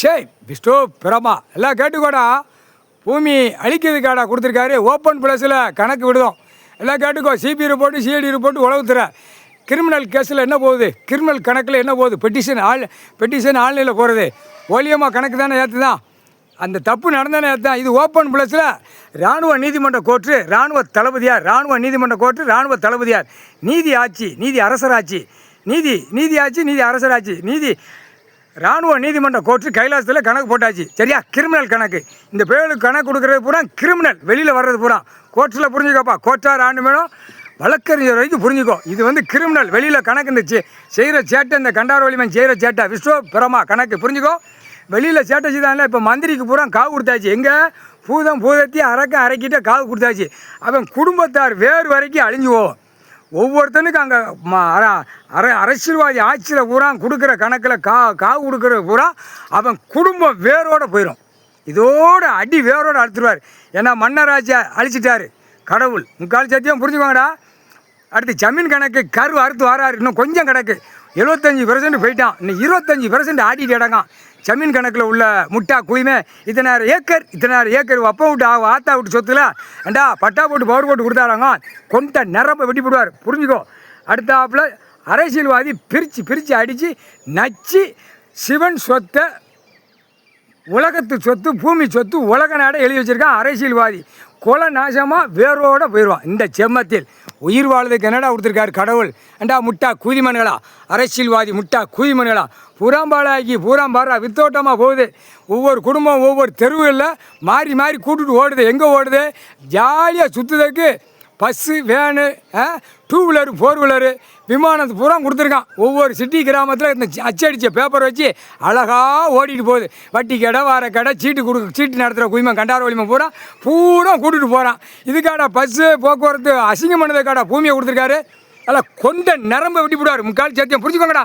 ஷே விஷ்ணு பிரமா எல்லாம் கேட்டுக்கோடா. பூமி அழிக்கிறதுக்காடா கொடுத்துருக்காரு. ஓப்பன் ப்ளஸில் கணக்கு விடுதோம். எல்லாம் கேட்டுக்கோ. சிபி ரிப்போர்ட்டு சிஐடி ரிப்போர்ட்டு உளவுத்துற கிரிமினல் கேஸில் என்ன போகுது, கிரிமினல் கணக்கில் என்ன போகுது, பெட்டிஷன் ஆன்லைனில் போகிறது ஓலியமாக கணக்கு தானே ஏற்றுதான். அந்த தப்பு நடந்தானே ஏற்றுதான். இது ஓப்பன் ப்ளஸில் இராணுவ நீதிமன்ற கோர்ட்டு, இராணுவ தளபதியார், இராணுவ நீதிமன்ற கோர்ட்டு, இராணுவ தளபதியார், நீதி ஆட்சி, நீதி அரசராட்சி, நீதி ஆட்சி, நீதி அரசராட்சி, இராணுவ நீதிமன்ற கோர்ட்டு கைலாசத்தில் கணக்கு போட்டாச்சு. சரியா? கிரிமினல் கணக்கு. இந்த பேருக்கு கணக்கு கொடுக்குறது பூரா கிரிமினல், வெளியில் வர்றது பூரா கோர்ட்டில் புரிஞ்சுக்கோப்பா. கோர்ட்டார் ஆண்டு வேணும், வழக்கறிஞர் வரைக்கும் புரிஞ்சுக்கோ. இது வந்து கிரிமினல், வெளியில் கணக்கு. இந்த செய்கிற சேட்டை, இந்த கண்டார வலிமன் செய்கிற சேட்டை விஸ்வ பிரமா கணக்கு புரிஞ்சுக்கோ. வெளியில் சேட்டை செய்தான்ல. இப்போ மந்திரிக்கு பூரா காவு கொடுத்தாச்சு. எங்கே பூதத்தி அரைக்கிட்ட காவு கொடுத்தாச்சு. அவன் குடும்பத்தார் வேறு வரைக்கும் அழிஞ்சு போவோம். ஒவ்வொருத்தனுக்கு அங்கே அரசியல்வாதி ஆட்சியில் பூரா கொடுக்குற கணக்கில் காவு கொடுக்குறது பூரா அவன் குடும்பம் வேரோடு போயிடும். இதோட அடி வேரோடு அழுத்துருவார். ஏன்னா மன்னராட்சியை அழிச்சிட்டாரு கடவுள். முக்கால் சத்தியம் புரிஞ்சுக்கோங்கடா. அடுத்து ஜமீன் கணக்கு கரு அறுத்து வராரு. இன்னும் கொஞ்சம் கணக்கு 75% போயிட்டான். இன்னும் 25% ஆடிட்டு இடங்கான். ஜமீன் கணக்கில் உள்ள முட்டா குயிமே இத்தனாயிரம் ஏக்கர் அப்பா விட்டு ஆத்தா விட்டு சொத்துல ஏண்டா பட்டா போட்டு பவர் போட்டு கொடுத்தாராங்க. கொண்ட நிரப்ப வெட்டி போடுவார். புரிஞ்சுக்கோ. அடுத்தாப்புல அரசியல்வாதி பிரித்து அடித்து நச்சு சிவன் சொத்தை, உலகத்து சொத்து, பூமி சொத்து, உலக நாடை எழுதி வச்சுருக்கான் அரசியல்வாதி. கொலை நாசமாக வேரோடு போயிடுவான். இந்த செம்மத்தில் உயிர் வாழ்றதுக்கு என்னடா கொடுத்துருக்காரு கடவுள். ஏண்டா முட்டா குதிமன்களா, அரசியல்வாதி முட்டா குதிமன்களா, புறாம்பாலாக்கி பூராம்பாரா வித்தோட்டமாக போகுது. ஒவ்வொரு குடும்பம் ஒவ்வொரு தெருவுகளில் மாறி கூட்டுட்டு ஓடுது. எங்கே ஓடுது? ஜாலியாக சுற்றுறதுக்கு பஸ்ஸு, வேனு, 2 வீலரு, 4 வீலரு, விமானத்து பூரா கொடுத்துருக்கான். ஒவ்வொரு சிட்டி கிராமத்தில் இந்த அச்சடித்த பேப்பர் வச்சு அழகாக ஓடிட்டு போகுது. வட்டி கடை, வார கடை, சீட்டு நடத்துகிற குயிமன் கண்டார வலிமை பூரா கூட்டிகிட்டு போகிறான். இதுக்காடா பஸ்ஸு போக்குவரத்து அசிங்கம் பண்ணதுக்காடா பூமியை கொடுத்துருக்காரு. அதில் கொண்ட நரம்பை வெட்டி போடுவார். முக்கால் சத்தியம் புரிஞ்சுக்கோங்கடா.